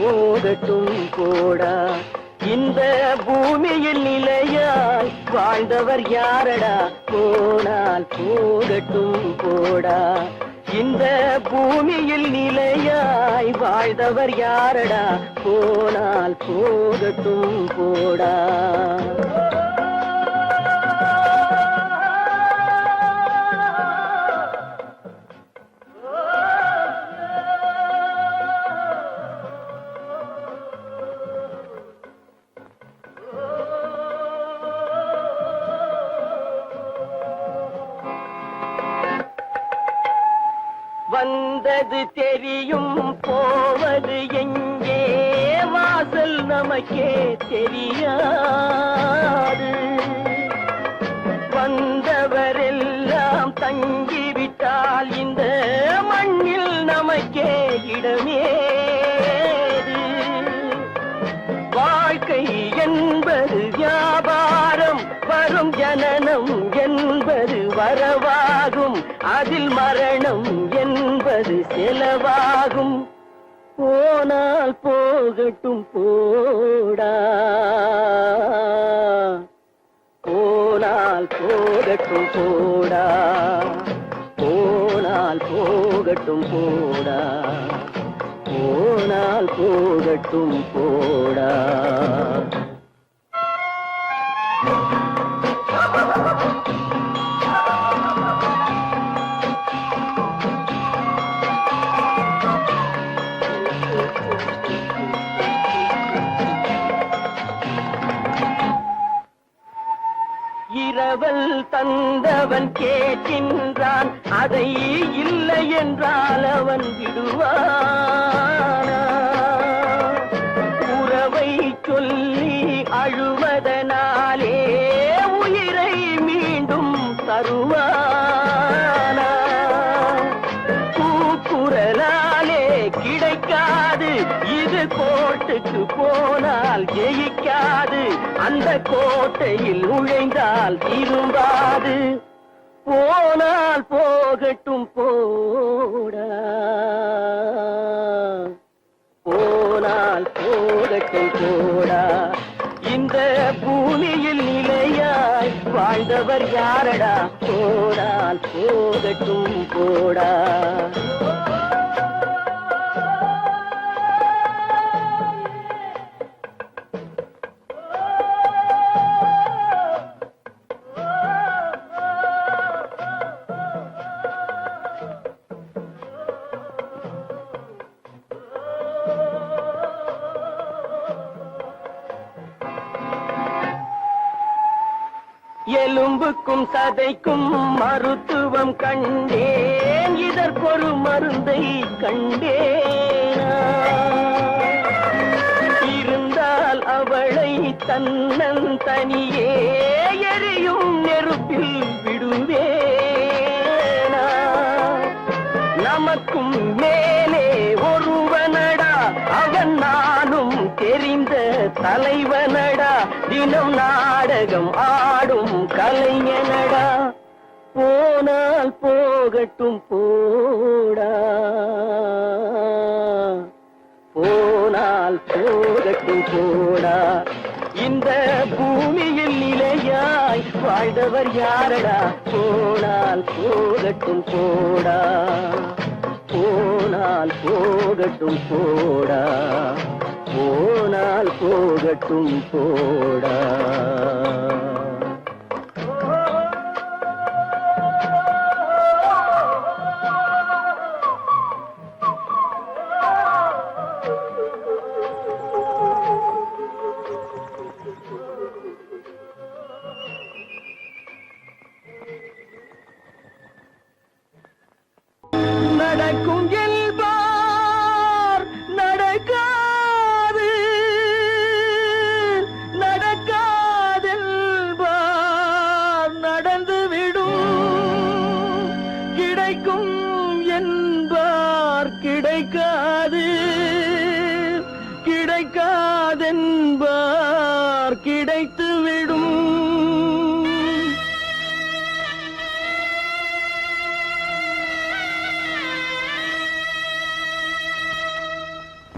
போகட்டும் போடா. இந்த பூமியில் நிலையாய் வாழ்ந்தவர் யாரடா, போனால் போகட்டும் போடா. இந்த பூமியில் நிலையாய் வாழ்ந்தவர் யாரடா, போனால் போகட்டும் போடா. வந்தது தெரியும், போவது எங்கே, வாசல் நமக்கே தெரியாது. வந்தவரெல்லாம் தங்கிவிட்டால் இந்த மண்ணில் நமக்கே இடமேது. வாழ்க்கை என்பது வியாபாரம், வரும் ஜனனம் என்பது வரவாகும், அதில் மரணம் என்பது செலவாகும். போனால் போகட்டும் போடா, போனால் போகட்டும் போடா, போனால் போகட்டும் போடா, போனால் போகட்டும் போடா. இரவல் தந்தவன் கேட்கின்றான், அதை இல்லை என்றால் அவன் விடுவானா? உறவை சொல்லி அழுவதனாலே உயிரை மீண்டும் தருவானா? கூக்குரலாலே கிடைக்காது, இது கோட்டுக்கு போனால் ஜெயிக்காது, அந்த கோட்டையில் நுழைந்தால் திரும்பாது. போனால் போகட்டும் போடா, போனால் போகட்டும் போடா. இந்த பூமியில் நிலையாய் வாழ்ந்தவர் யாரடா, போனால் போகட்டும் போடா. எலும்புக்கும் சதைக்கும் மருத்துவம் கண்டேன், இதற்கொரு மருந்தை கண்டேனா? இருந்தால் அவளை தன்னந்தனியே எரியும் நெருப்பில் விடுவேனா? நமக்கும் மேலே ஒருவனடா, அவன் நானும் தெரிந்த தலைவனடா, தினம் நாடகம் ஆடும் கலைஞனடா. போனால் போகட்டும் போடா, போனால் போகட்டும் போடா. இந்த பூமியில் நிலையாய் வாழ்ந்தவர் யாரடா, போனால் போகட்டும் போடா, போனால் போகட்டும் போடா, போனால் போகட்டும் போடா. நடக்கும் என்பார் நடக்காது, நடக்காதென்பார் நடந்துவிடும், கிடைக்கும் என்பார் கிடைக்காது, கிடைக்காதென்பார் கிடைத்துவிடும்.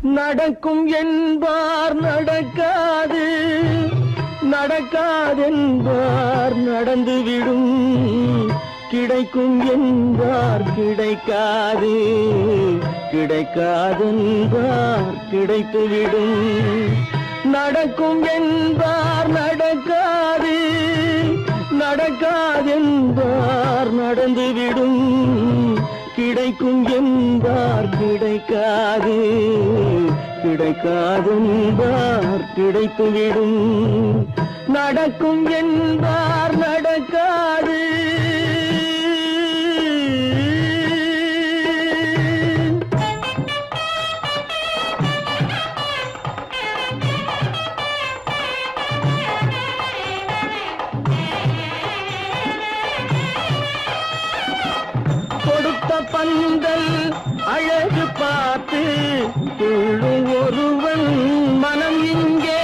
நடக்கும் என்பார் நடக்காது, நடக்காதென்பார் நடந்துவிடும், கிடைக்கும் என்பார் கிடைக்காது, கிடைக்காதென்பார் கிடைத்துவிடும். நடக்கும் என்பார் நடக்காது, நடக்காதென்பார் நடந்துவிடும், கிடைக்கும் என்பார் கிடைக்காது, கிடைக்காதென்பார் கிடைத்துவிடும். நடக்கும் என்பார் நடக்காது. கொடுத்த பந்தல் அழகு பார்த்து துள்ளும் ஒருவன் மனம் இங்கே,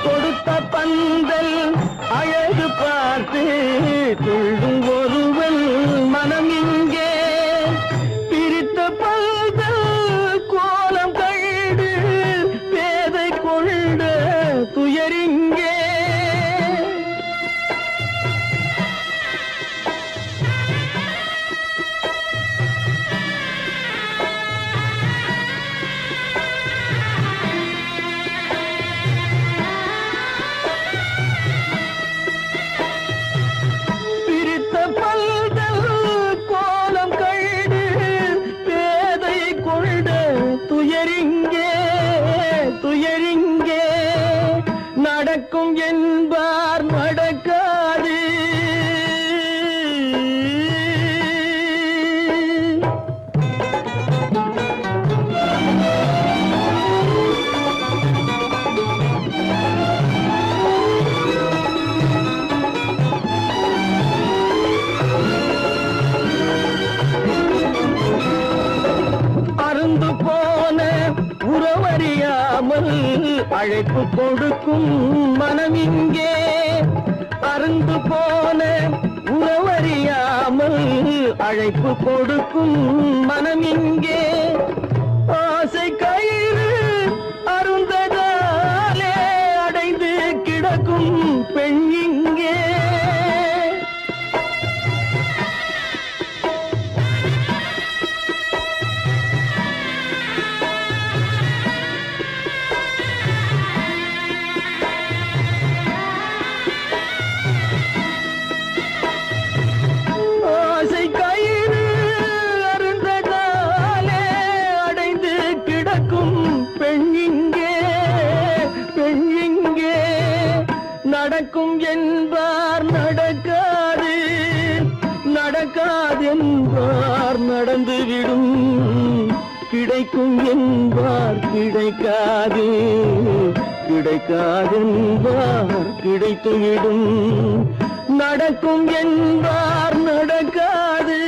கொடுத்த பந்தல் அழகு பார்த்து துள்ளும் ஒருவன் மனம் இங்கே, பிரித்த பந்தல் கோலம் கண்டு பேதை கொண்ட துயரிங்கே. துயரிங்கே நடக்கும் என்பார் நடக்காது. அருந்து போன உறவறியாமல் அழைப்பு கொடுக்கும் மனம் இங்கே, அருந்து போன உறவறியாமல் அழைப்பு கொடுக்கும் மனம் இங்கே, ஆசை கயிறு அருந்ததாலே அடைந்து கிடக்கும் பெண் இங்கே. நடக்கும் என்பார் நடக்காது, நடக்காதென்பார் நடந்துவிடும், கிடைக்கும் என்பார் கிடைக்காது, கிடைக்காதென்பார் கிடைத்துவிடும். நடக்கும் என்பார் நடக்காது.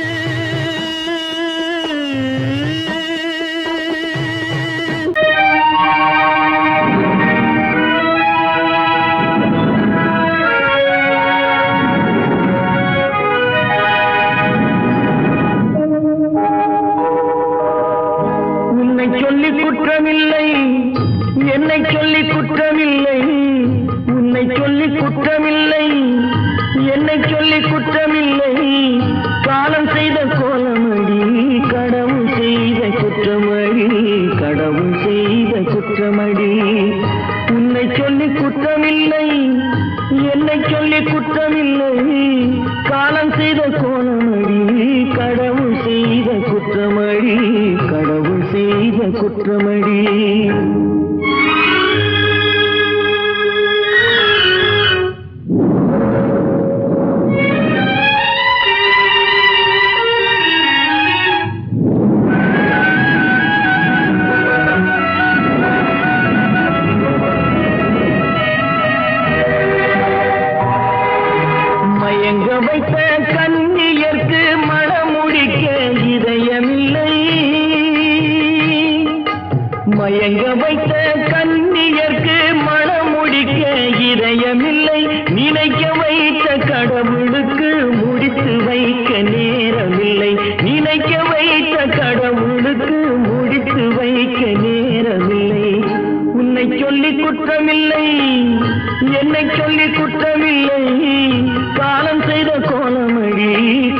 சொல்லி குற்றமில்லை, என்னை சொல்லி குற்றமில்லை, உன்னை சொல்லி குற்றமில்லை, என்னை சொல்லி குற்றமில்லை, காலம் செய்த கோலமடி, கடவுள் செய்த குற்றமடி, கடவுள் செய்த குற்றமடி. உன்னை சொல்லி குற்றமில்லை, என்னை சொல்லி குற்றமில்லை, காலம் செய்த கோலமடி, கடவுள் செய்த குற்றமடி, கடவுள் செய்த குற்றமடி. மயங்க வைத்த கண்ணியர்க்கு மணமுடிக்க இதயமில்லை, மயங்க வைத்த கண்ணியர்க்கு மணமுடிக்க இதயமில்லை, நினைக்க வைத்த கடவுளுக்கு முடித்து வைக்க நேரமில்லை, நினைக்க வைத்த கடவுளுக்கு முடித்து வைக்க நேரம் குற்றமில்லை, என்னை சொல்லி குற்றமில்லை. காலம் செய்த கோலமடி,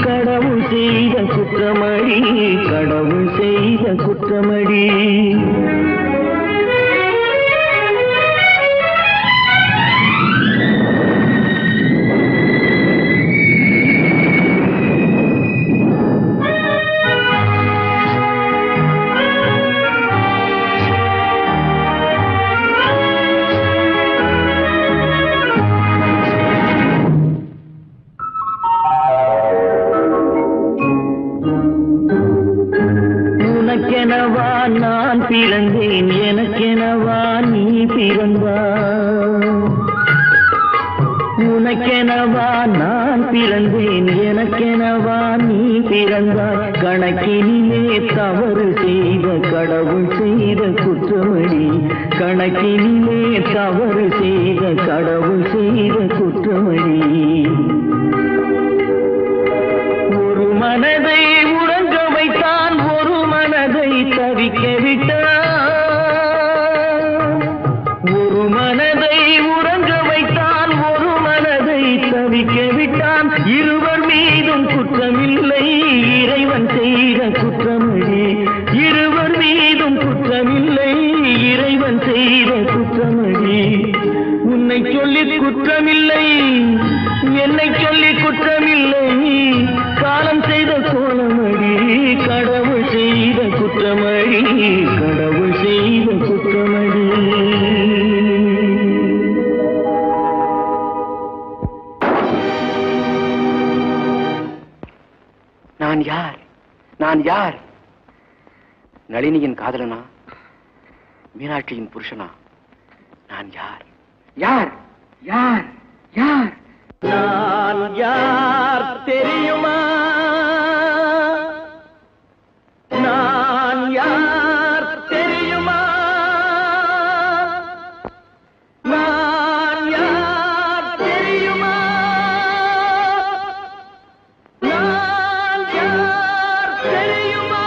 கடவுள் செய்த குற்றமடி, கடவுள் செய்த குற்றமடி. உனக்கெனவா நான் பிறந்தேன், எனக்கெனவா நீ பிறந்தாய். உனக்கெனவா நான் பிறந்தேன், எனக்கெனவா நீ பிறந்தாய். கணக்கினிலே தவறு செய்த கடவுள் செய்த குற்றமடி, கணக்கினிலே தவறு செய்த கடவுள் செய்த குற்றமடி. ஒரு மனதை உறங்க வைத்தான், ஒரு மனதை தவிக்க விட்டான். ஒரு மனதை உறங்க வைத்தான், ஒரு மனதை தவிக்க விட்டான். இருவர் மீதும் குற்றமில்லை, இறைவன் செய்த குற்றமடி. இருவர் மீதும் குற்றமில்லை, இறைவன் செய்த குற்றமடி. உன்னை சொல்லி குற்றமில்லை, என்னை சொல்லி குற்றமில்லை. காலம் செய்த கோலமடி, கடவுள் செய்த குற்றமடி, கடவுள் செய்த குற்றமடி. நான் யார்? நான் யார்? நளினியின் காதலனா? மீனாட்சியின் புருஷனா? நான் யார்? யார்? யார்? யார்? நான் யார் தெரியுமா? நான் யார் தெரியுமா? நான் யார் தெரியுமா? நான் யார் தெரியுமா?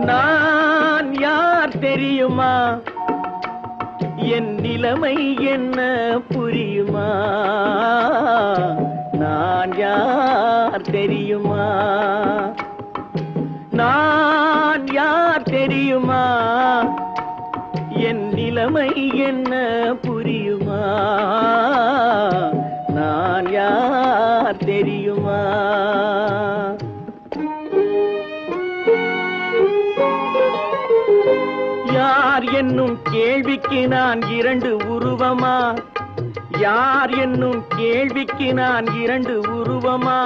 நான் யார் தெரியுமா? என் நிலைமை என்ன புரியுமா? நான் யார் தெரியுமா? நான் யார் தெரியுமா? என் நிலைமை என்ன புரியுமா? நான் யார் தெரியுமா? யார் என்னும் கேள்விக்கு நான் இரண்டு உருவமா? யார் என்னும் கேள்விக்கு நான் இரண்டு உருவமா?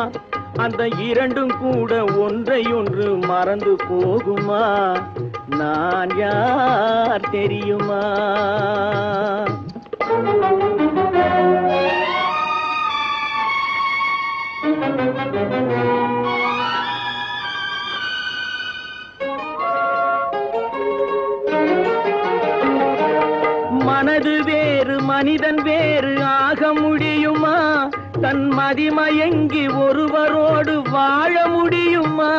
அந்த இரண்டும் கூட ஒன்றை ஒன்று மறந்து போகுமா? நான் யார் தெரியுமா? மனது வேறு மனிதன் வேறு ஆக முடியுமா? தன் மதிமயங்கி ஒருவரோடு வாழ முடியுமா?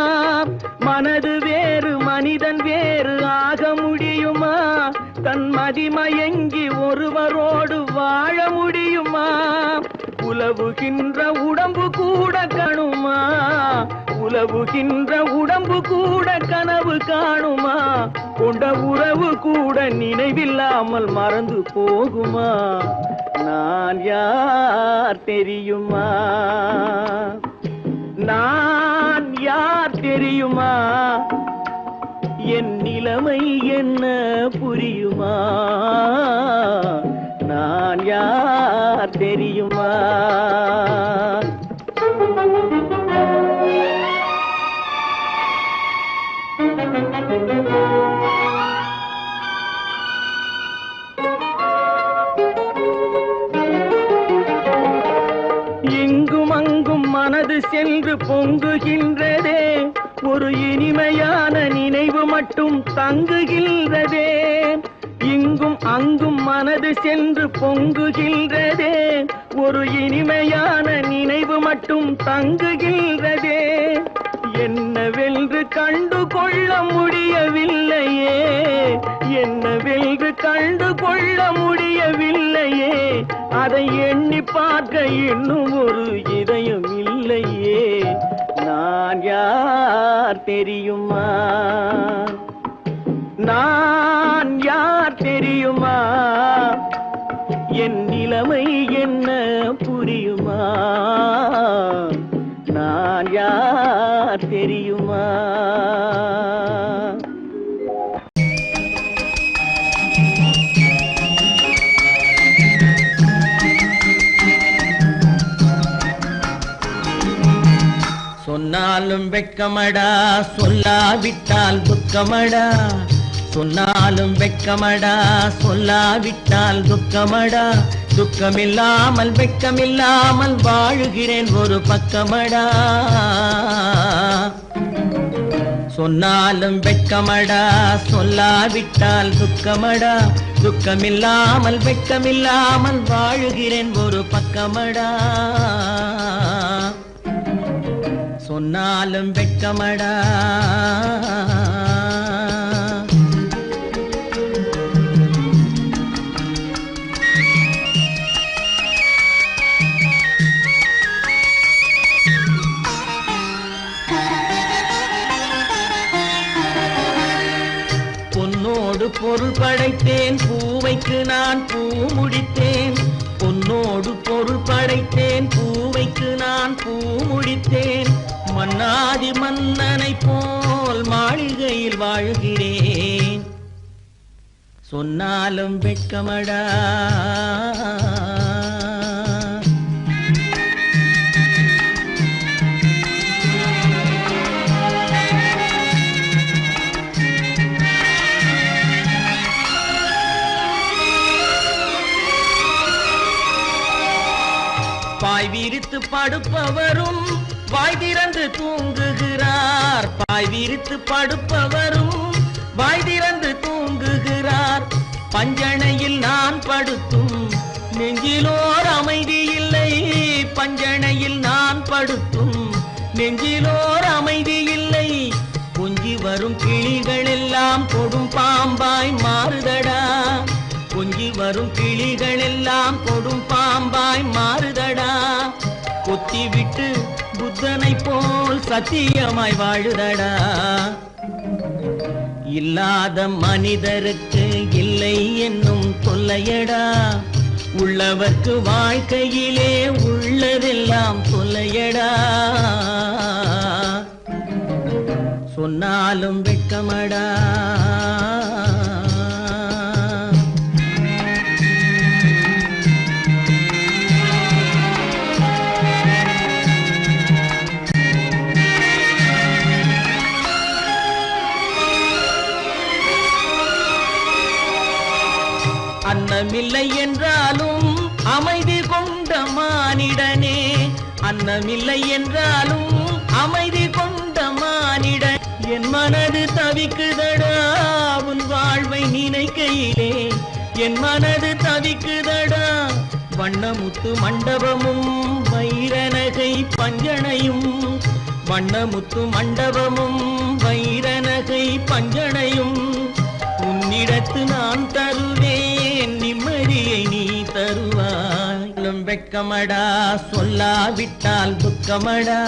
மனது வேறு மனிதன் வேறு ஆக முடியுமா? தன் மதிமயங்கி ஒருவரோடு வாழ முடியுமா? உலவுகின்ற உடம்பு கூட கணுமா? உலவுகின்ற உடம்பு கூட கனவு காணுமா? கொண்ட உறவு கூட நினைவில்லாமல் மறந்து போகுமா? நான் யார் தெரியுமா? நான் யார் தெரியுமா? என் நிலைமை என்ன புரியுமா? நான் யார் தெரியுமா? இங்கும் அங்கும் மனது சென்று பொங்குகின்றதே, ஒரு இனிமையான நினைவு மட்டும் தங்குகின்றதே. இங்கும் அங்கும் மனது சென்று பொங்குகின்றதே, ஒரு இனிமையான நினைவு மட்டும் தங்குகின்றதே. என் என்னவென்று கண்டு கொள்ள முடியவில்லையே, என்னவென்று கண்டு கொள்ள முடியவில்லையே, அதை எண்ணி பார்க்க இன்னும் ஒரு இதயம் இல்லையே. நான் யார் தெரியுமா, நான் யார் தெரியுமா, என் நிலைமை என்ன புரியுமா, நான் யார் தெரியுமா. சொன்னாலும் வெட்கமடா, சொல்லாவிட்டால் துக்கமடா, சொன்னாலும் வெட்கமடா, சொல்லாவிட்டால் துக்கமடா, துக்கமில்லாமல் வெட்கமில்லாமல் வாழுகிறேன் ஒரு பக்கமடா. சொன்னாலும் வெட்கமடா, சொல்லாவிட்டால் துக்கமடா, துக்கமில்லாமல் வெட்கமில்லாமல் வாழுகிறேன் ஒரு பக்கமடா. சொன்னாலும் வெட்கமடா. பொன்னோடு பொருள் படைத்தேன், பூவைக்கு நான் பூ முடித்தேன், பொன்னோடு பொருள் படைத்தேன், பூவைக்கு நான் பூ முடித்தேன், மன்னாதி மன்னனை போல் மாளிகையில் வாழ்கிறேன். சொன்னாலும் வெட்கமடா. பாய் விரித்து படுப்பவரும் வாய் திறந்து தூங்குகிறார், பாய் விரித்து படுப்பவரும் வாய் திறந்து தூங்குகிறார். பஞ்சணையில் நான் படுத்தும் நெஞ்சிலோர் அமைதி இல்லை, பஞ்சணையில் நான் படுத்தும் நெஞ்சிலோர் அமைதி இல்லை. கொஞ்சி வரும் கிளிகள் எல்லாம் கொடும் பாம்பாய் மாறுதடா, கொஞ்சி வரும் கிளிகள் எல்லாம் கொடும் பாம்பாய் மாறுதடா. கொத்தி விட்டு புத்தனை போல் சத்தியமாய் வாழுதடா. இல்லாத மனிதருக்கு இல்லை என்னும் தொல்லையடா, உள்ளவர்க்கு வாழ்க்கையிலே உள்ளதெல்லாம் தொல்லையடா. சொன்னாலும் வெட்கமடா. அன்னமில்லை என்றாலும் அமைதி கொண்ட மானிடனே, அன்னமில்லை என்றாலும் அமைதி கொண்ட மானிடன். என் மனது தவிக்குதடா உன் வாழ்வை நினைக்கையிலே, என் மனது தவிக்குதடா. வண்ணமுத்து மண்டபமும் வைரநகை பஞ்சனையும், வண்ணமுத்து மண்டபமும் வைரநகை பஞ்சனையும் உன்னிடத்து நான் தருவேன், நிம்மதியை நீ தருவாய். வெட்கமடா, சொல்லாவிட்டால் துக்கமடா,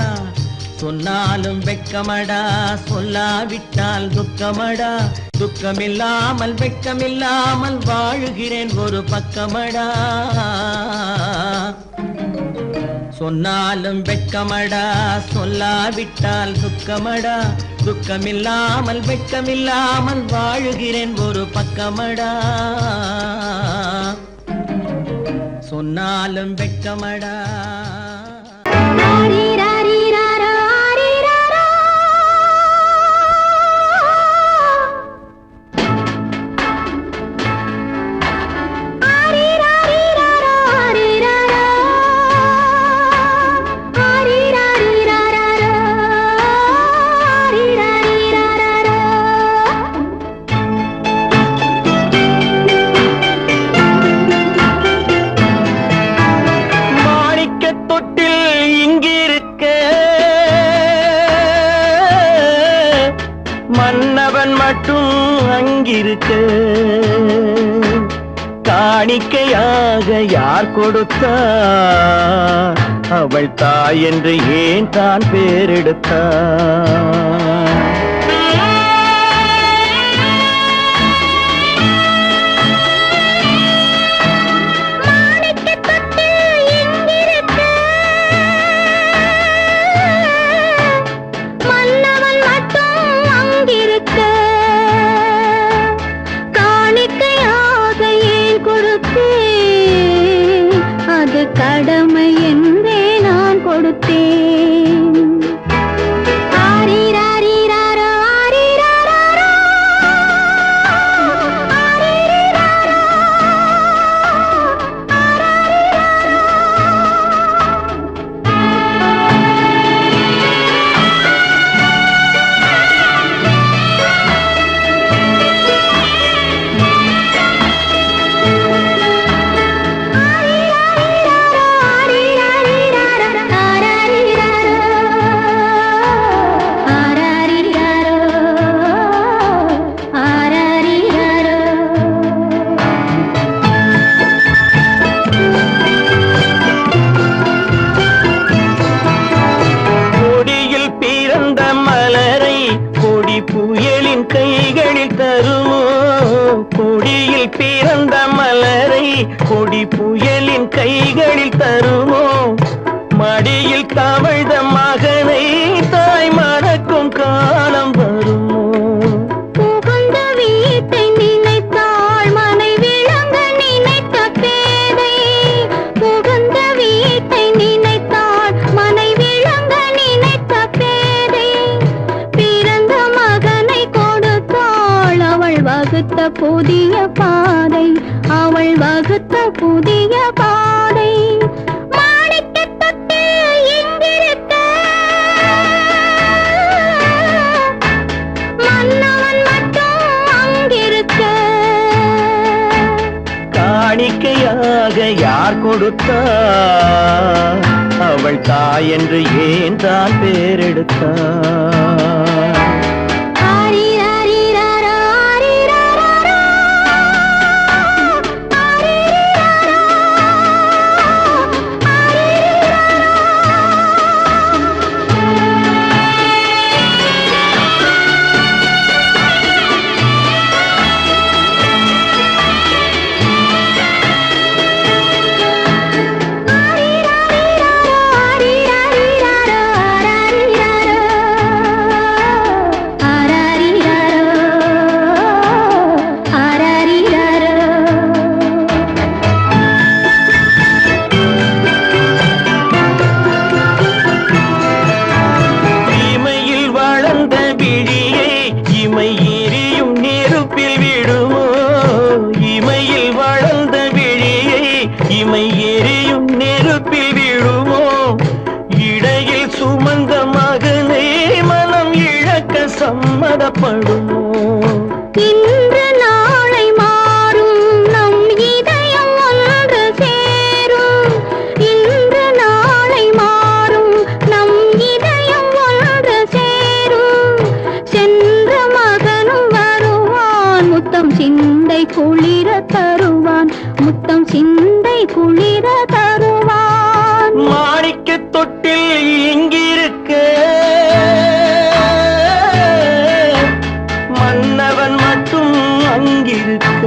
சொன்னாலும் வெட்கமடா, சொல்லாவிட்டால் துக்கமடா, துக்கமில்லாமல் வெட்கமில்லாமல் வாழுகிறேன் ஒரு பக்கமடா. சொன்னாலும் வெட்கமடா, சொல்லாவிட்டால் துக்கமடா, துக்கமில்லாமல் வெட்கமில்லாமல் வாழுகிறேன் ஒரு பக்கமடா. சொன்னாலும் வெட்கமடா. மட்டும் அங்கிருக்க காணிக்கையாக யார் கொடுத்தா அவள் தாய் என்று ஏன் தான் பேரெடுத்தா கடமை என்றே நான் கொடுத்தேன். ஆரிராரிராரோ, ஆரிராராரோ, ஆரிராரோ, புயலின் கைகளில் தருமோ கொடியில் பிறந்த மலரை கொடி புயலின் கைகளில் தருமோ மடியில் தவழ்ந்த மகனை தாய் மறக்கும் காலம் வருமோ புகுந்த வீட்டை நினைத்தாள் மனை விளங்க நினைத்த பேதை புகுந்த வீட்டை நினைத்தாள் மனை விளங்க நினைத்த பேதை பிறந்த மகனை கொடுத்தாள் அவள் வகுத்த புதிய பாதை அவள் வகுத்த புதிய பாதை மாணிக்கத்தட்டில் எங்கிருக்க மன்னவன் மட்டும் அங்கிருக்க காணிக்கையாக யார் கொடுத்தா அவள் தாய் என்று ஏன் தான் பேரெடுத்தா ஆரிராரிராரோ, ஆரிராராரோ, ஆரிராரோ, இமையில் வளர்ந்த விழியை இமை எரியும் நெருப்பில் விடுமோ இமையில் வளர்ந்த விழியை இமை எரியும் நெருப்பில் விடுமோ இடையில் சுமந்த மகனை மனம் இழக்க சம்மதப்படுமோ இன்று நாளை மாறும் நம் இதயம் ஒன்று சேரும் இன்று நாளை மாறும் நம் இதயம் ஒன்று சேரும் சென்ற மகனும் வருவான் முத்தம் சிந்தை குளிர தருவான் முத்தம் சிந்தை குளிர தருவான் மாணிக்க தொட்டில் இங்கிருக்க மன்னவன் மட்டும் அங்கிருக்க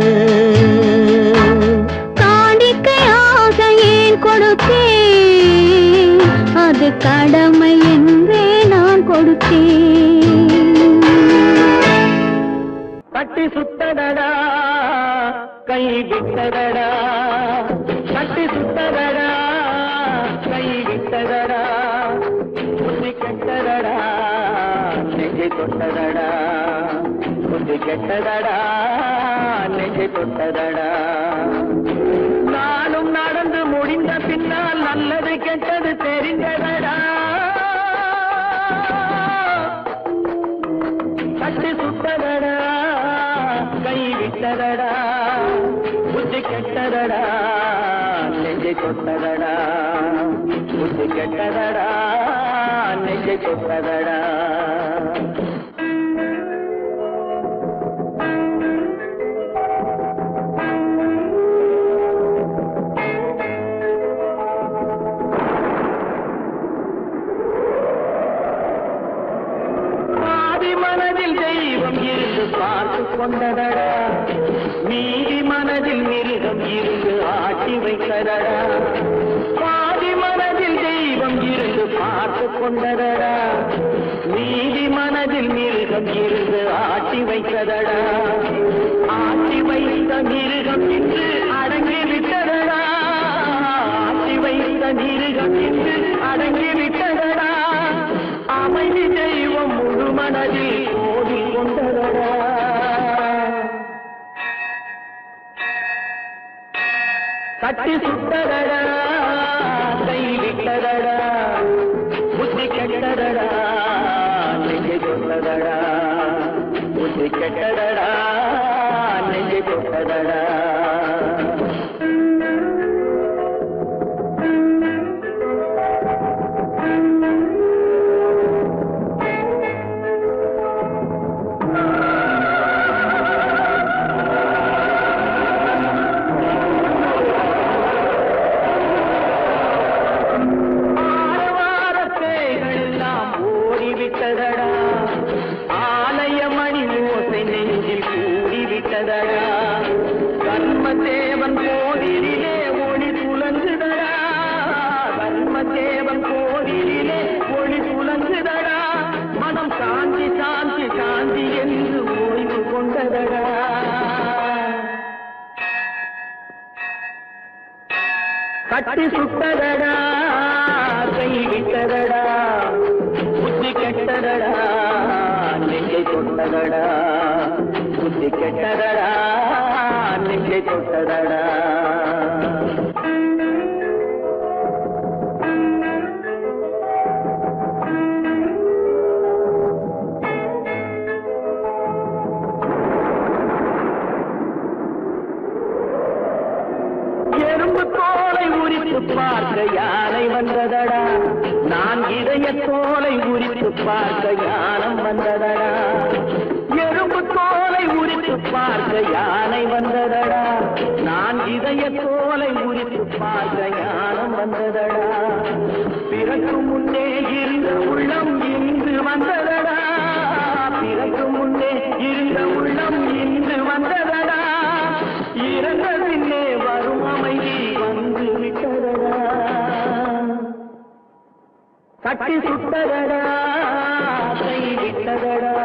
காணிக்கையாக ஏன் கொடுத்தேன் அது கடமை என்றே நான் கொடுத்தேன் கட்டி சுத்தடடா கை விட்டதடா கட்டி சுத்தடடா கை விட்டதடா புத்தி கெட்டதடா நெஞ்சை தொட்டதடா புத்தி கெட்டதடா நெஞ்சை தொட்டதடா நானும் நடந்து முடிந்த பின்னால் நல்லது கெட்டது தெரிந்ததடா கட்டி சுத்ததடா கை விட்டதடா புத்தி கெட்டதடா நெஞ்சை தொட்டதடா புத்தி கெட்டதடா நெஞ்சை தொட்டதடா கொண்டதடா நீதி மனதில் மிருகம் இருந்து ஆட்டி வைத்ததடா பாதி மனதில் தெய்வம் இருந்து பார்த்து கொண்டதடா நீதி மனதில் மிருகம் இருந்து ஆட்டி வைத்ததடா ஆட்டி வைத்த மிருகம் இன்று அடங்கி விட்டதடா ஆட்டி வைத்த மிருகம் இன்று அடங்கி விட்டதடா அமைதி தெய்வம் முழு மனதில் ஓடி கொண்டதடா கட்டி சுட்டதடா கை விட்டதடா புத்தி கெட்டதடா நெஞ்சை தொட்டதடா புத்தி கெட்டதடா நெஞ்சை தொட்டதடா கர்மதேவன் கோவிலிலே ஒளி துலங்குதடா கர்மதேவன் கோவிலிலே ஒளி துலங்குதடா மனம் சாந்தி சாந்தி சாந்தி என்று ஓய்வு கொண்டதடா கட்டி சுட்டதடா கை விட்டதடா புத்தி கெட்டதடா நெஞ்சை தொட்டதடா புத்தி கெட்டதடா நெஞ்சை தொட்டதடா எறும்பு தோலை உரித்து பார்க்க யானை வந்ததடா நான் இதய தோலை உரித்து பார்க்க யானம் வந்ததடா எறும்பு தோலை உரித்து பார்க்க யானை வந்ததடா நான் இதய தோலை உரித்து பார்க்க யானம் வந்ததடா பிறகு முன்னே இருந்த உள்ளம் இன்று வந்ததடா பிறகு முன்னே இருந்த உள்ளம் இன்று வந்ததடா இறந்த பின்னே வரும் அமைதி வந்து விட்டதடா கட்டி சுட்டதடா கை விட்டதடா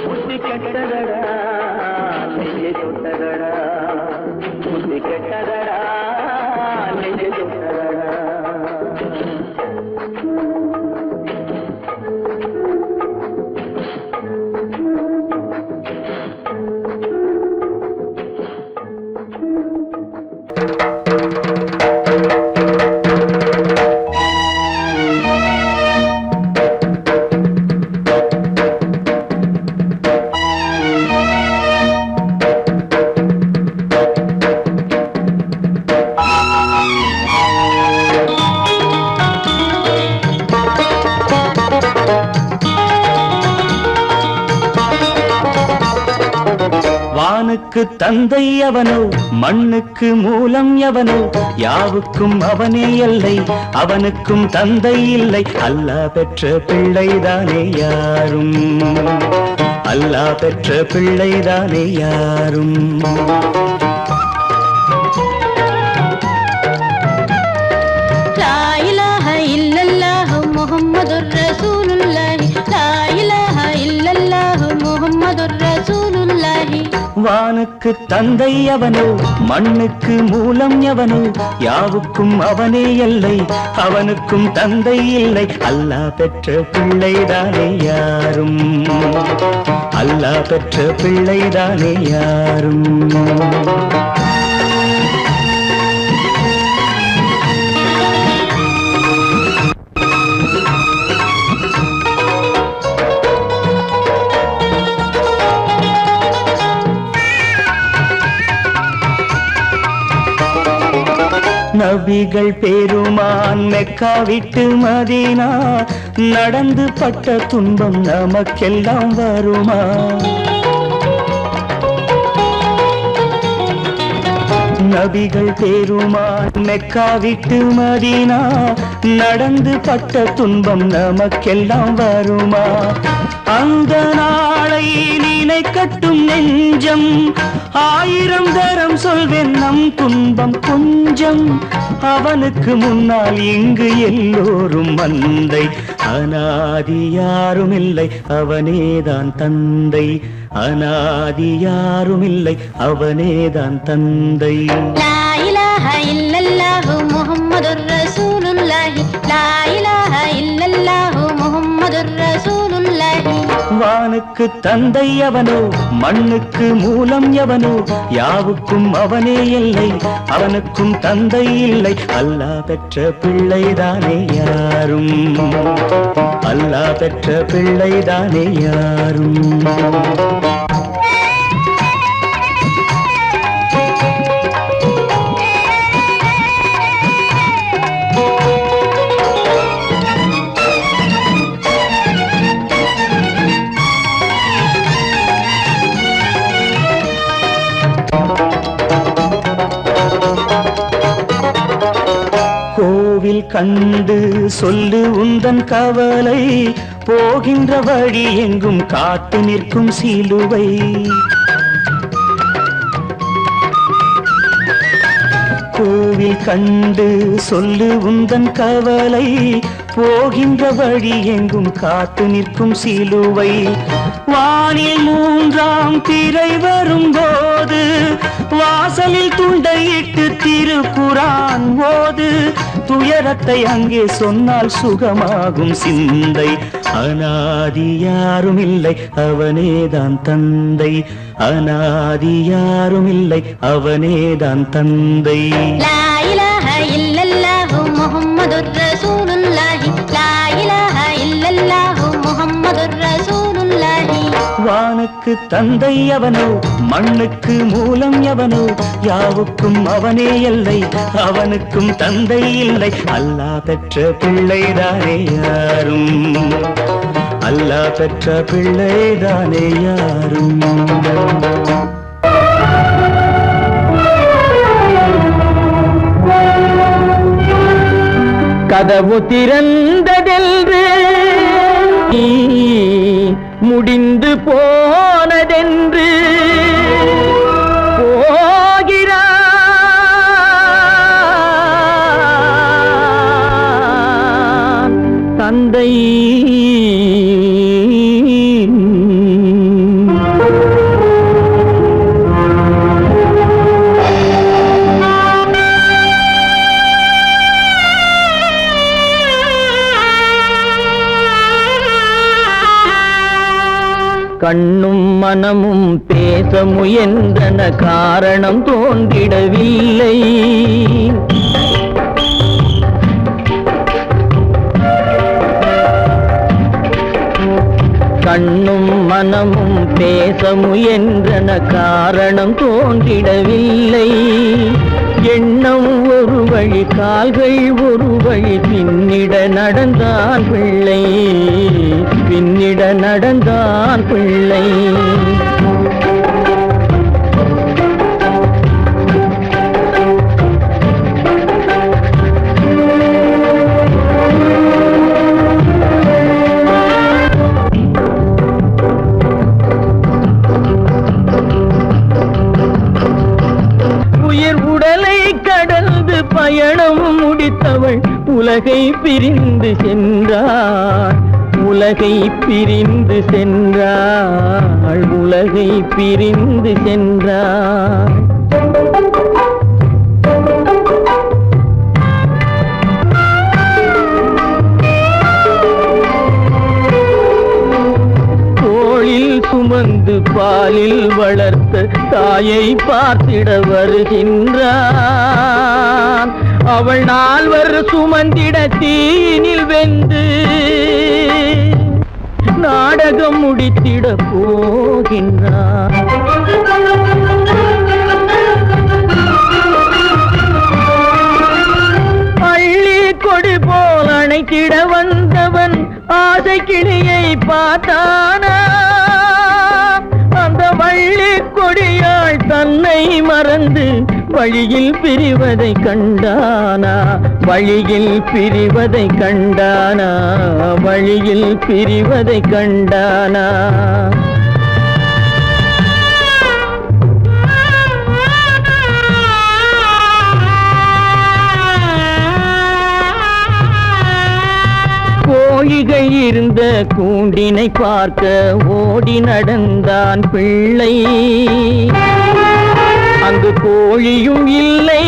புத்தி கெட்டதடா நெஞ்சை தொட்டதடா புத்தி கெட்டதடா நெஞ்சை தொட்டதடா வானுக்கு தந்தை அவனோ மண்ணுக்கு மூலம் எவனோ யாவுக்கும் அவனே எல்லை அவனுக்கும் தந்தை இல்லை அல்லாஹ் பெற்ற பிள்ளைதானே யாரும் அல்லாஹ் பெற்ற பிள்ளைதானே யாரும் லா இலாஹ இல்லல்லாஹு முஹம்மதுர் ரசூலுல்லாஹி லா இலாஹ இல்லல்லாஹு முஹம்மதுர் ரசூலுல்லாஹி வானுக்கு தந்தை அவனோ மண்ணுக்கு மூலம் எவனோ யாவுக்கும் அவனே எல்லை அவனுக்கும் தந்தை இல்லை அல்லாஹ் பெற்ற பிள்ளைதானே யாரும் அல்லாஹ் பெற்ற பிள்ளைதானே யாரும் நபிகள் பெருமான் மெக்கா விட்டு மதீனா நடந்து பட்ட துன்பம் நமக்கெல்லாம் வருமா நபிகள் பெருமான் மெக்கா விட்டு மதீனா நடந்து பட்ட துன்பம் நமக்கெல்லாம் வருமா? அந்த நாளை நினைக்கட்டும் நெஞ்சம், 1000 தரம் சொல்வேன் நம் துன்பம் கொஞ்சம். அவனுக்கு முன்னால் இங்கு எல்லோரும் மந்தை, அநாதி யாரும் இல்லை அவனேதான் தந்தை, அநாதி யாரும் இல்லை அவனேதான் தந்தை. லா இலாஹ இல்லல்லாஹு முஹம்மதுர் ரசூலுல்லாஹி, லா இலாஹ இல்லல்லாஹு முஹம்மதுர் ரசூலுல்லாஹி. வானுக்கு தந்தை அவனோ, மண்ணுக்கு மூலம் எவனோ, யாவுக்கும் அவனே இல்லை, அவனுக்கும் தந்தை இல்லை. அல்லாஹ் பெற்ற பிள்ளைதானே யாரும், அல்லாஹ் பெற்ற பிள்ளைதானே யாரும். கோவில் கண்டு சொல்லு உந்தன் கவலை, போகின்ற வழி எங்கும் காத்து நிற்கும் சிலுவை. கோவில் கண்டு சொல்லு உந்தன் கவலை, போகின்ற வழி எங்கும் காத்து நிற்கும் சிலுவை. வானில் 3ஆம் பிறை வரும்போது, வாசலில் துண்டையிட்டு திருக்குரான் ஓது. துயரத்தை அங்கே சொன்னால் சுகமாகும் சிந்தை, அநாதி யாரும் இல்லை அவனேதான் தந்தை, அநாதி யாரும் இல்லை அவனேதான் தந்தை. லா இலாஹ இல்லல்லாஹு முஹம்மதுர் ரசூலுல்லாஹி, லா இலாஹ இல்லல்லாஹு முஹம்மதுர் ரசூலுல்லாஹி. வானுக்கு தந்தை அவனோ, மண்ணுக்கு மூலம் எவனோ, யாவுக்கும் அவனே இல்லை, அவனுக்கும் தந்தை இல்லை. அல்லாஹ் பெற்ற பிள்ளைதானே யாரும், அல்லாஹ் பெற்ற பிள்ளைதானே யாரும். கதவு திறந்ததென்று முடிந்து போனதென்று போகிறான் தந்தை. கண்ணும் மனமும் பேச முயன்றன, காரணம் தோன்றிடவில்லை. கண்ணும் மனமும் பேச முயன்றன, காரணம் தோன்றிடவில்லை. எண்ணம் ஒரு வழி, கால்கள் ஒரு வழி, பின்னிட நடந்தான் பிள்ளை, பின்னிட நடந்தான் பிள்ளை. பயணம் முடித்தவள் உலகை பிரிந்து சென்றாள், உலகை பிரிந்து சென்றாள், உலகை பிரிந்து சென்றாள். தோளில் சுமந்து பாலில் வளர்த்த தாயை பார்த்திட வருகின்றான். அவள் 4 சுமந்திட தீனில் வெந்து நாடகம் முடித்திட போகின்றான். அள்ளி கொடி போல் அணைத்திட வந்தவன் ஆசை கிளியை பார்த்தானா, அந்த வள்ளி கொடியாள் தன்னை மறந்து வழியில் பிரிவதை கண்டானா வழியில் பிரிவதை கண்டானா வழியில் பிரிவதை கண்டானா கோழிகை இருந்த கூண்டினை பார்க்க ஓடி நடந்தான் பிள்ளை அங்கு கோழியும் இல்லை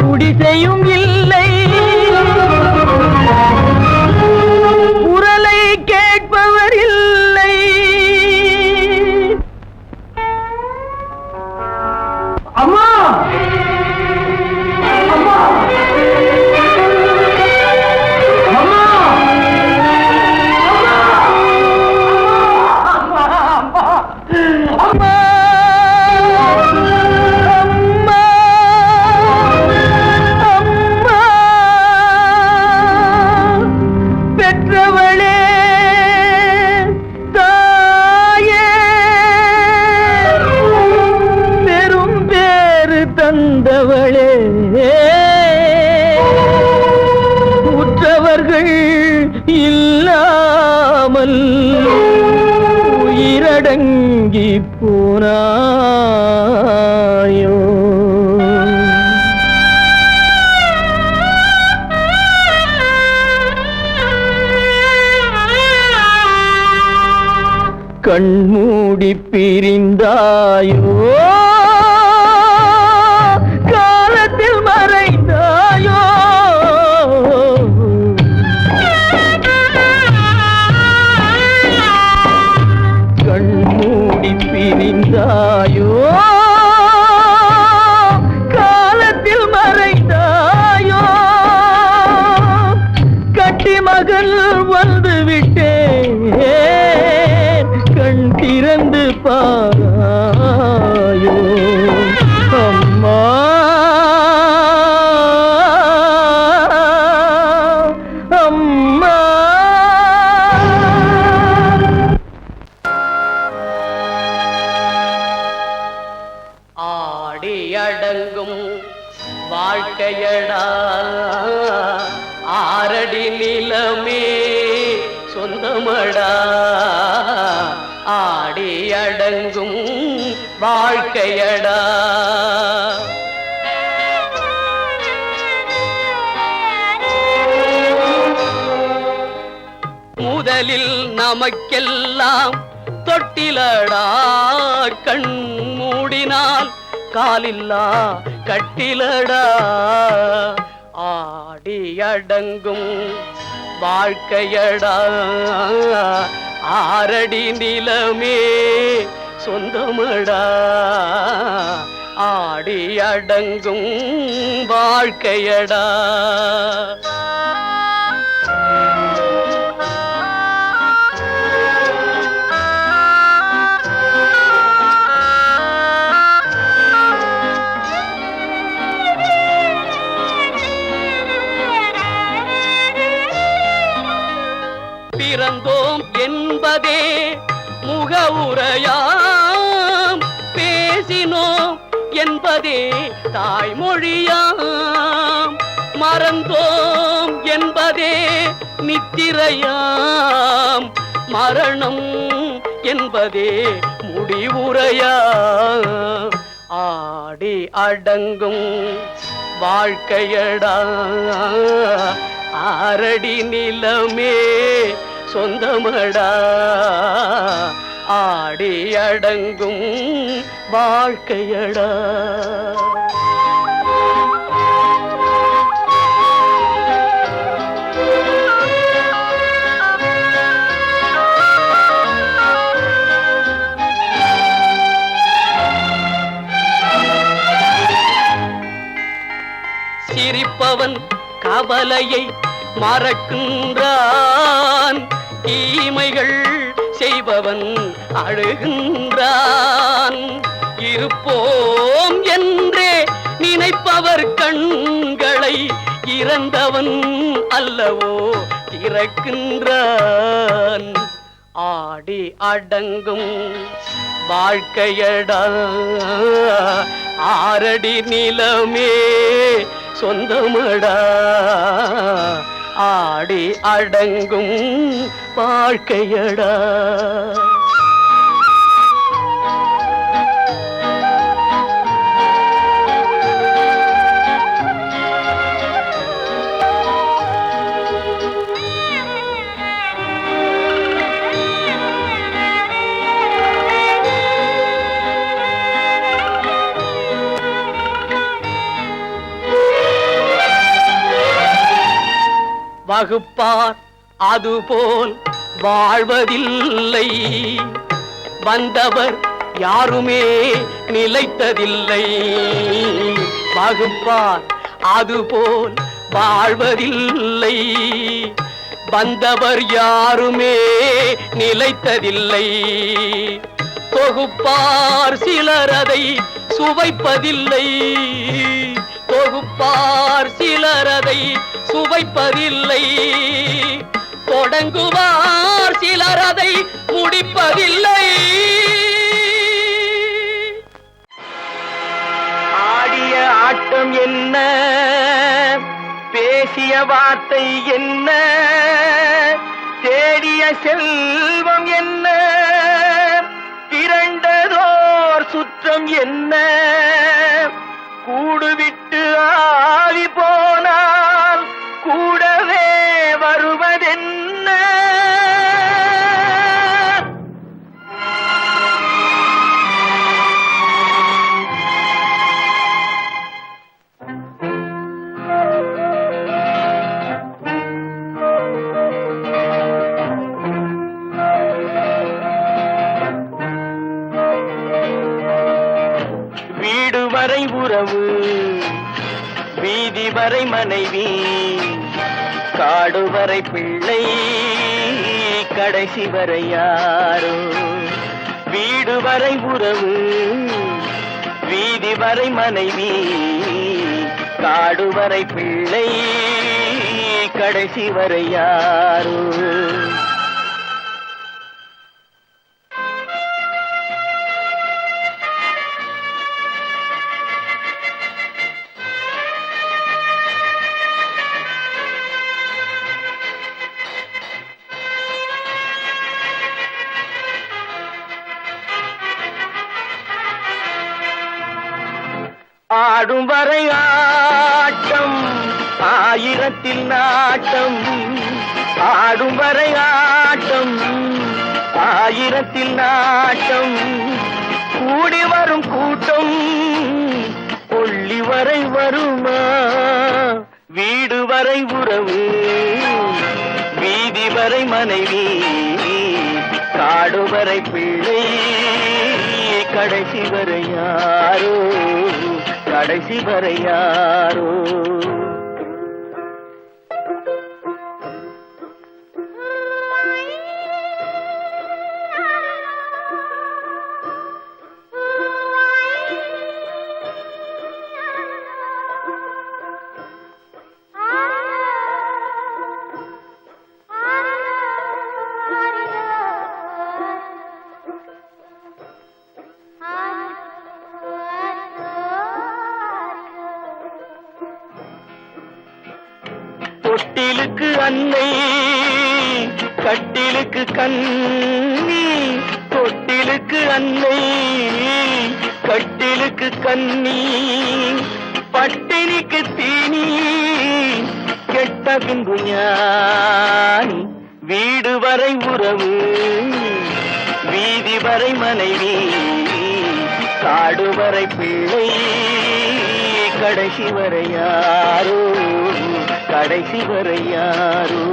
குடிசையும் இல்லை குரலை கேட்பவர் இல்லை அம்மா தந்தவளே உற்றவர்கள் இல்லாமல் உயிரடங்கி போனாயோ கண்மூடி பிரிந்தாயோ பிரிந்தாயோ காலத்தில் மறைந்தாயோ கட்டி மகள் வந்து விட்டேன் கண் திறந்து பாராயோ அம்மா அம்மா அடங்கும் வாழ்க்கையடா ஆரடி நிலமே சொந்தமடா ஆடி அடங்கும் வாழ்க்கையடா முதலில் நமக்கெல்லாம் தொட்டிலடா கண் மூடினால் காலில்லா கட்டிலடா ஆடி அடங்கும் வாழ்க்கையடா ஆரடி நிலமே சொந்தமடா ஆடி அடங்கும் வாழ்க்கையடா பிறந்தோம் என்பதே முகவுரையாம் பேசினோம் என்பதே தாய்மொழியாம் மறந்தோம் என்பதே நித்திரையாம் மரணம் என்பதே முடிவுரையாம் ஆடி அடங்கும் வாழ்க்கையடா ஆரடி நிலமே சொந்தமடா ஆடி அடங்கும் வாழ்க்கையடா சிரிப்பவன் கவலையை மறக்கின்றான் தீமைகள் செய்பவன் அழுகின்றான் இருப்போம் என்றே நினைப்பவர் கண்களை இறந்தவன் அல்லவோ திறக்கின்றான் ஆடி அடங்கும் வாழ்க்கையடா ஆரடி நிலமே சொந்தமடா ஆடி அடங்கும் வாழ்க்கையடா. வகுப்பார் அதுபோல் வாழ்வதில்லை, வந்தவர் யாருமே நிலைத்ததில்லை. வகுப்பார் அதுபோல் வாழ்வதில்லை, வந்தவர் யாருமே நிலைத்ததில்லை. தொகுப்பார் சிலர் அதை சுவைப்பதில்லை, தொகுப்பார் சிலர் அதை சுவைப்பதில்லை. தொடங்குவார் சிலர் அதை முடிப்பதில்லை. ஆடிய ஆட்டம் என்ன, பேசிய வார்த்தை என்ன, தேடிய செல்வம் என்ன, திரண்டதோர் சுற்றம் என்ன, கூடுவிட்டு ஆவி போனால் கூடவே வருவதென்ன. வீடு வரை உறவு, வீதி வரை மனைவி, காடு வரை பிள்ளை, கடைசி வரை யாரோ. வீடு வரை உறவு, வீதி வரை மனைவி, காடு வரை பிள்ளை, கடைசி வரை யாரோ. ஆடும் வரை ஆட்டம், ஆயிரத்தில் நாட்டம், ஆடும் வரை ஆட்டம், ஆயிரத்தில் நாட்டம், கூடி வரும் கூட்டம் கொள்ளி வரை வருமா. வீடு வரை உறவு, வீதி வரை மனைவி, காடு வரை பிள்ளை, கடைசி வரை யாரோ, கடைசி வரை யாரோ. தொட்டிலுக்கு அன்னை, கட்டிலுக்கு கண்ணி, தொட்டிலுக்கு அன்னை, கட்டிலுக்கு கண்ணி, பட்டினிக்கு தீனி, கெட்ட பின்பு ஞானி. வீடு வரை உறவு, வீதி வரை மனைவி, காடு வரை பிள்ளை, கடைசி வரை யாரோ, கடைசி வரை யாரோ.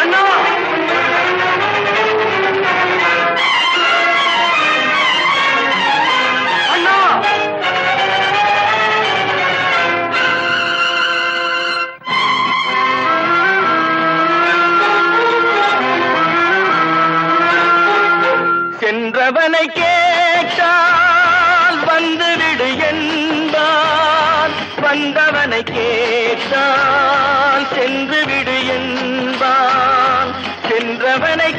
அண்ணா, அண்ணா, சென்றவனை கேட்டால் வந்துவிடு என்பான், வந்தவனை கேட்டால் சென்று விடு என்பான். சென்றவனை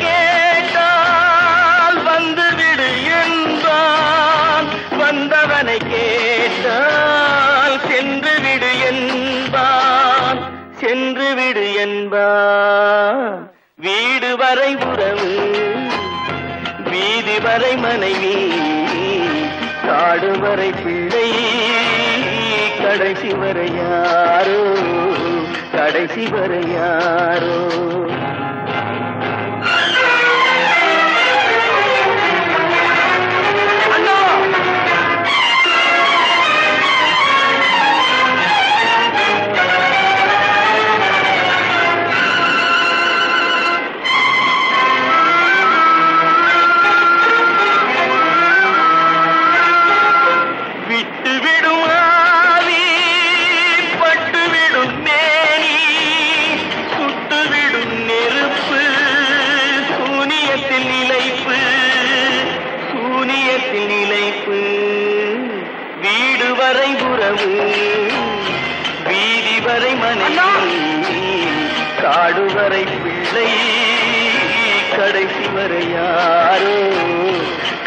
விடு என்பார். வீடு வரை உறவு, வீதி வரை மனைவி, காடு வரை பிள்ளை, கடைசி வரை யாரோ, கடைசி வரை யாரோ. வீடு வரை உறவு, வீதி வரை மனைவி, காடு வரை பிள்ளை, கடைசி வரை யாரோ,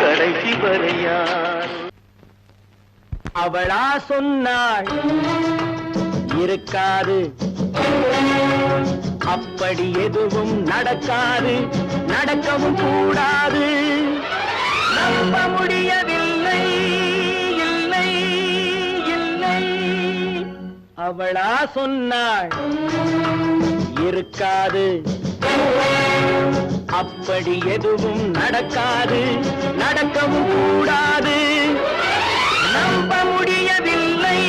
கடைசி வரை யாரோ. அவளா சொன்னாள் இருக்காது, அப்படி எதுவும் நடக்காது, நடக்கவும் கூடாது. நம்ப முடியவில்லை, இல்லை இல்லை. அவளா சொன்னாள் இருக்காது, அப்படி எதுவும் நடக்காது, நடக்கவும் கூடாது. நம்ப முடியவில்லை,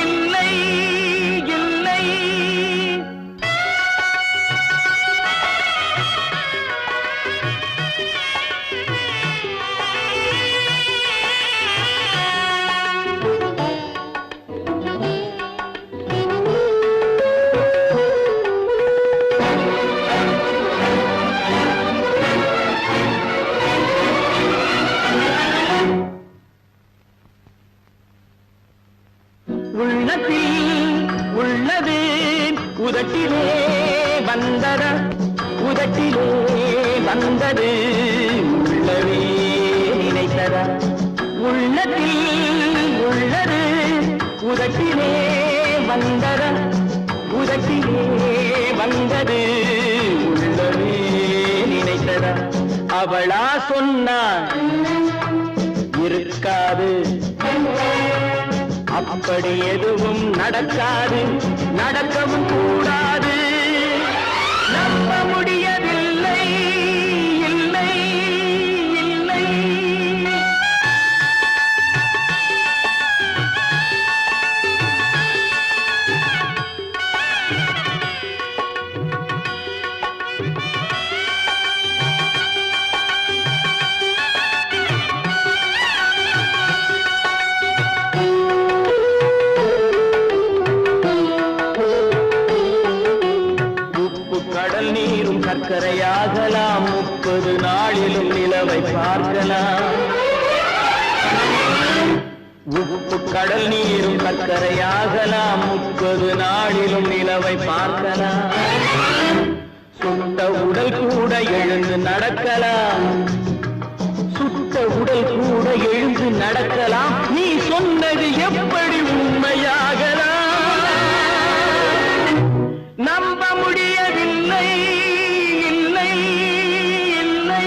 இல்லை இல்லை. உள்ளத்தில் உள்ளது உதட்டிலே வந்ததா, உதட்டிலே வந்தது உள்ளவே நினைத்ததா. உள்ளத்தில் உள்ளது உதட்டிலே வந்ததா, உதட்டிலே வந்தது உள்ளவே நினைத்ததா. அவளா சொன்னாள் இருக்காது, அப்படி எதுவும் நடக்காது, நடக்கவும் கூடாது. நம்ப முடியவில்லை, இல்லை இல்லை. கடல் நீரும் சர்க்கரையாகலாம், 30 நாளிலும் நிலவை பார்க்கலாம். உப்பு கடல் நீரும் சர்க்கரையாகலாம், 30 நாளிலும் நிலவை பார்க்கலாம். சுட்ட உடல் கூட எழுந்து நடக்கலாம், சுட்ட உடல் கூட எழுந்து நடக்கலாம். நீ சொன்னது எப்படி உண்மையாகலாம்? நம்ப முடியவில்லை, இல்லை இல்லை.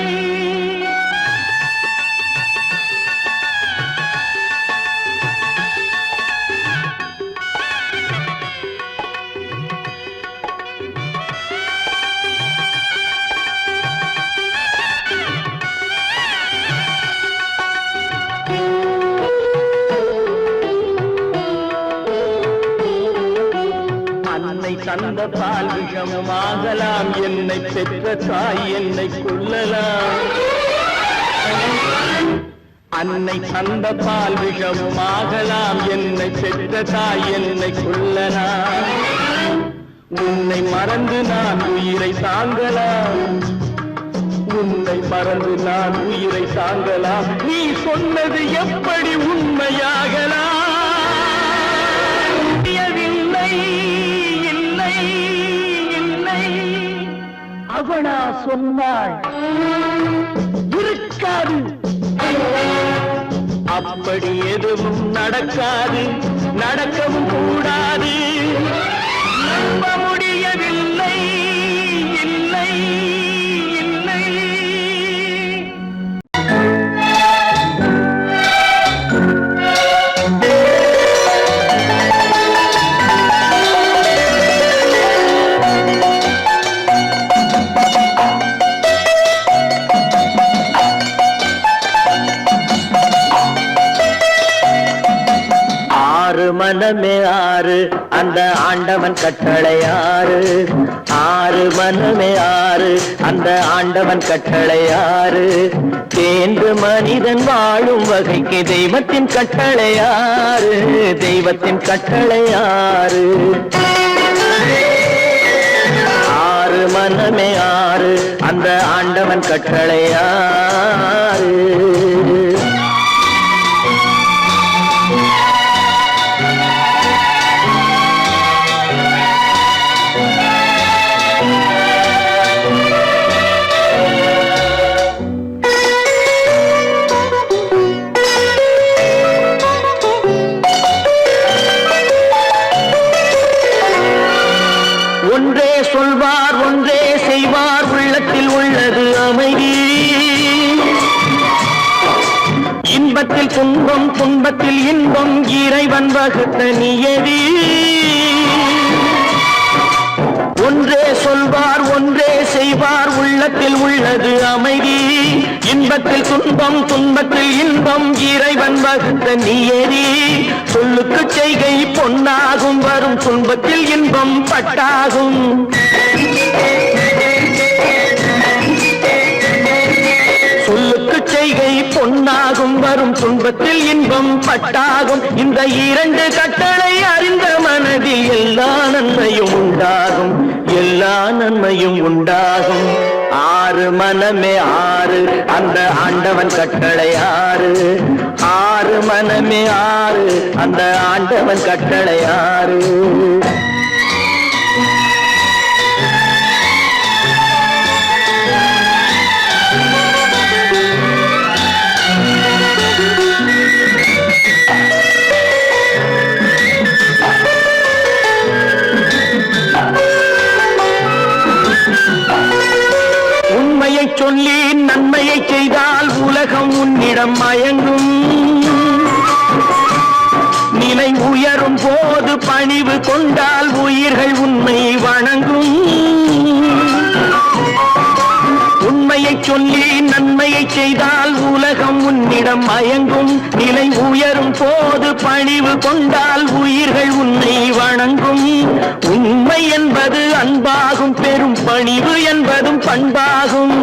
அன்னை தந்த பால் விஷமாகலாம், என்னை பெற்ற தாய் என்னை கொல்லலாம். அன்னை தந்த பால் விஷமாகலாம், என்னை பெற்ற தாய் என்னை கொல்லலாம். உன்னை மறந்து நான் உயிரை தாங்கலாம், உன்னை மறந்து நான் உயிரை தாங்கலாம். நீ சொன்னது எப்படி உண்மையாகலாம்? இல்லை இல்லை இல்லை. அவளா சொன்னாள் இருக்காது, அப்படி எதுவும் நடக்காது, நடக்கவும் கூடாது. நம்ப முடியும். மனமே ஆறு அந்த ஆண்டவன் கட்டளை ஆறு ஆறு மனமே ஆறு அந்த ஆண்டவன் கட்டளை ஆறு தேர்ந்து மனிதன் வாழும் வகைக்கு தெய்வத்தின் கட்டளை ஆறு தெய்வத்தின் கட்டளை ஆறு ஆறு மனமே ஆறு அந்த ஆண்டவன் கட்டளை ஆறு ஒன்றே சொல்வார் ஒன்றே செய்வார் உள்ளத்தில் உள்ளது அமைதி இன்பத்தில் துன்பம் துன்பத்தில் இன்பம் இறைவன் வகுத்த நியதி ஒன்றே சொல்வார் ஒன்றே செய்வார் உள்ளத்தில் உள்ளது அமைதி இன்பத்தில் துன்பம் துன்பத்தில் இன்பம் இறைவன் வகுத்த நியதி சொல்லுக்கு செய்கை பொன்னாகும் வரும் துன்பத்தில் இன்பம் பட்டாகும் சொல்லுக்கு செய்கை பொன்னாகும் வரும் துன்பத்தில் இன்பம் பட்டாகும் இந்த இரண்டு கட்டளை அறிந்த மனதில் எல்லா நன்மையும் உண்டாகும் எல்லா நன்மையும் உண்டாகும் ஆறு மனமே ஆறு அந்த ஆண்டவன் கட்டளை ஆறு ஆறு மனமே ஆறு அந்த ஆண்டவன் கட்டளை ஆறு உண்மையை சொல்லி நன்மையை செய்தால் உலகம் உன்னிடம் மயங்கும் நிலை உயரும் போது பணிவு கொண்டால் உயிர்கள் உன்னை வணங்கும் உண்மையை சொல்லி நன்மையை செய்தால் உலகம் உன்னிடம் மயங்கும் நிலை உயரும் போது பணிவு கொண்டால் உயிர்கள் உன்னை வணங்கும் உண்மை என்பது அன்பாகும் பெரும் பணிவு என்பதும் பண்பாகும்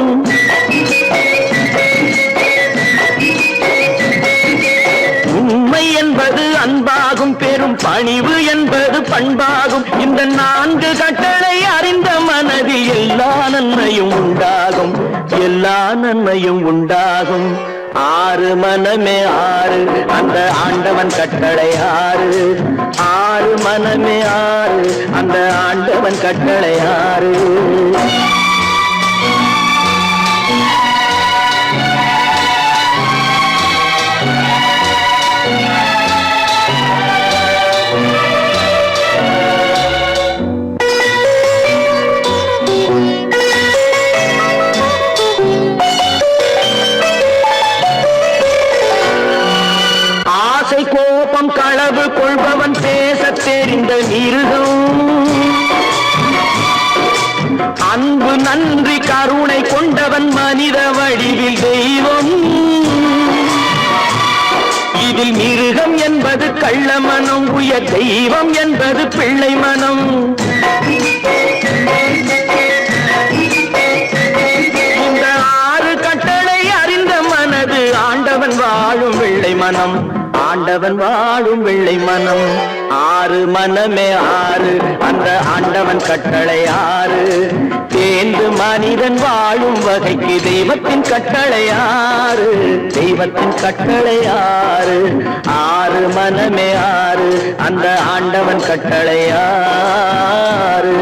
உண்மை என்பது அன்பாகும் பெரும் பணிவு என்பது பண்பாகும் இந்த நான்கு கட்டளை அறிந்த மனதில் எல்லா நன்மையும் உண்டாகும் எல்லா நன்மையும் உண்டாகும் ஆறு மனமே ஆறு அந்த ஆண்டவன் கட்டளை ஆறு ஆறு மனமே ஆறு அந்த ஆண்டவன் கட்டளை ஆறு கோபம் களவு கொள்பவன் பேச தெரிந்த மிருகம் அன்பு நன்றி கருணை கொண்டவன் மனித வடிவில் தெய்வம் இதில் மிருகம் என்பது கள்ள மனம் உயர் தெய்வம் என்பது பிள்ளை மனம் இந்த ஆறு கட்டளை அறிந்த மனது ஆண்டவன் வாழும் வெள்ளை மனம் ஆண்டவன் வாழும் வெள்ளை மனம் ஆறு மனமே ஆறு அந்த ஆண்டவன் கட்டளை ஆறு தேர்ந்து மனிதன் வாழும் வகைக்கு தெய்வத்தின் கட்டளை ஆறு தெய்வத்தின் கட்டளை ஆறு ஆறு மனமே ஆறு அந்த ஆண்டவன் கட்டளை ஆறு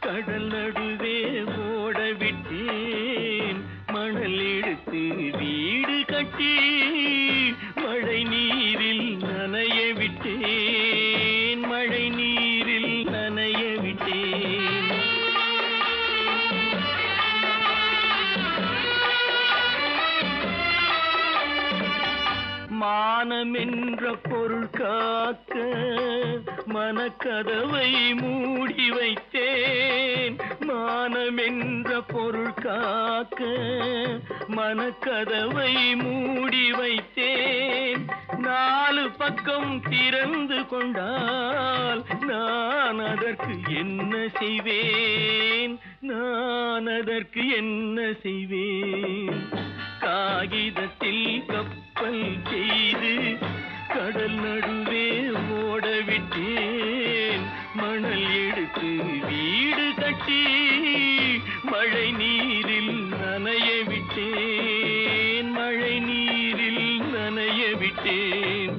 கடல் நடுவே ஓட விட்டேன் மணல் எடுத்து வீடு கட்டி மழை நீரில் நனைய விட்டேன் மழை நீரில் நனைய விட்டேன் மானம் என்ற பொருள் காக்க மனக்கதவை மூடி வைத்தேன் மானம் என்ற பொருள் காக்க மனக்கதவை மூடி வைத்தேன் 4 பக்கம் திறந்து கொண்டால் நான் அதற்கு என்ன செய்வேன் நான் அதற்கு என்ன செய்வேன் காகிதத்தில் கப்பல் செய்து கடல் நடுவே ஓட விட்டேன் மணல் எடுத்து வீடு கட்டி மழை நீரில் நனைய விட்டேன் மழை நீரில் நனைய விட்டேன்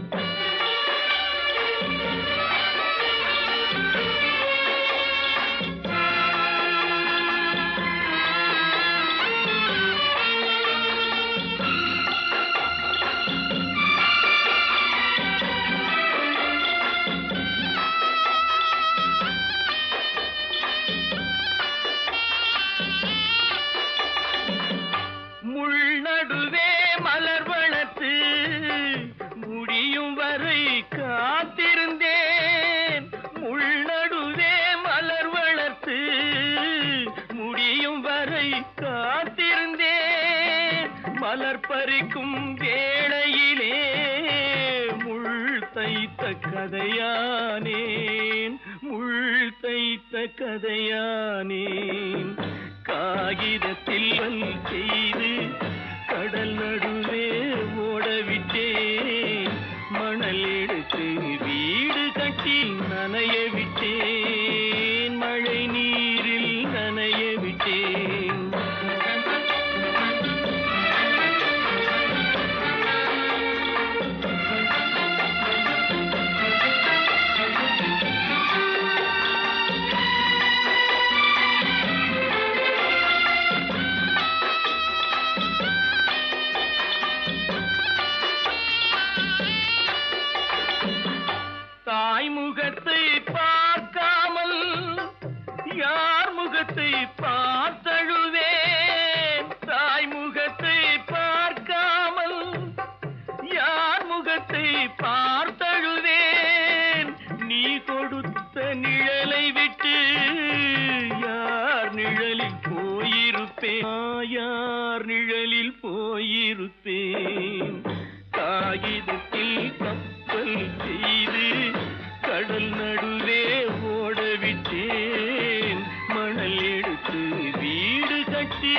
நடுவே மலர் வளர்த்து முடியும் வரை காத்திருந்தேன் முள்நடுவே மலர் வளர்த்து முடியும் வரை காத்திருந்தேன் மலர் பறிக்கும் வேளையிலே முள் தைத்த கதையானேன் முள் தைத்த கதையானேன் காகிதத்தில் செய்து கடல் நடுவே ஓடவிட்டேன் மணல் எடுத்து வீடு கட்டி நனைய விட்டேன் மழை நீரில் நனைய விட்டேன் தாய் முகத்தை பார்க்காமல் யார் முகத்தை பார்த்தழுவேன் தாய் முகத்தை பார்க்காமல் யார் முகத்தை பார்த்தழுவேன் நீ கொடுத்த நிழலை விட்டு யார் நிழலில் போயிருப்பேன் யார் நிழலில் போயிருப்பேன் காகிதத்தில் கப்பல் செய்து கடல் நடுவே ஓடவிட்டேன் மணல் எடுத்து வீடு கட்டி